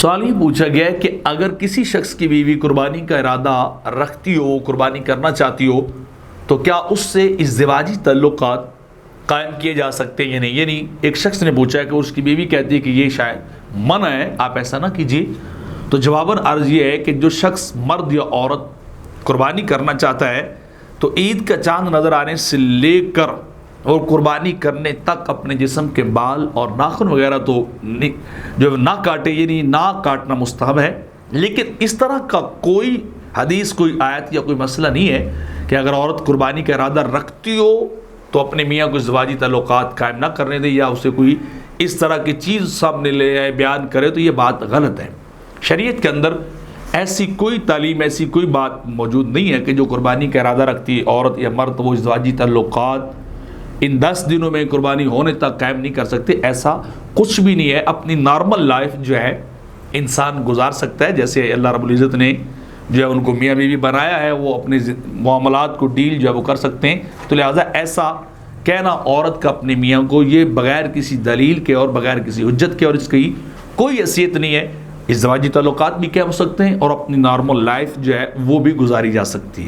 سوال یہ پوچھا گیا ہے کہ اگر کسی شخص کی بیوی قربانی کا ارادہ رکھتی ہو، قربانی کرنا چاہتی ہو، تو کیا اس سے ازدواجی تعلقات قائم کیے جا سکتے ہیں یا نہیں؟ یعنی ایک شخص نے پوچھا ہے کہ اس کی بیوی کہتی ہے کہ یہ شاید منع ہے، آپ ایسا نہ کیجیے، تو جواباً عرض یہ ہے کہ جو شخص مرد یا عورت قربانی کرنا چاہتا ہے تو عید کا چاند نظر آنے سے لے کر اور قربانی کرنے تک اپنے جسم کے بال اور ناخن وغیرہ تو جو نہ کاٹے، یعنی نہ کاٹنا مستحب ہے، لیکن اس طرح کا کوئی حدیث، کوئی آیت یا کوئی مسئلہ نہیں ہے کہ اگر عورت قربانی کا ارادہ رکھتی ہو تو اپنے میاں کو ازدواجی تعلقات قائم نہ کرنے دے یا اسے کوئی اس طرح کی چیز سامنے لے آئے، بیان کرے، تو یہ بات غلط ہے۔ شریعت کے اندر ایسی کوئی تعلیم، ایسی کوئی بات موجود نہیں ہے کہ جو قربانی کا ارادہ رکھتی عورت یا مرد وہ ازدواجی تعلقات ان 10 دنوں میں قربانی ہونے تک قائم نہیں کر سکتے۔ ایسا کچھ بھی نہیں ہے۔ اپنی نارمل لائف جو ہے انسان گزار سکتا ہے، جیسے اللہ رب العزت نے جو ہے ان کو میاں بیوی بنایا ہے، وہ اپنے معاملات کو ڈیل جو ہے وہ کر سکتے ہیں۔ تو لہٰذا ایسا کہنا عورت کا اپنے میاں کو، یہ بغیر کسی دلیل کے اور بغیر کسی حجت کے اور اس کی کوئی حیثیت نہیں ہے۔ ازدواجی تعلقات بھی کیا ہو سکتے ہیں اور اپنی نارمل لائف جو ہے وہ بھی گزاری جا سکتی ہے۔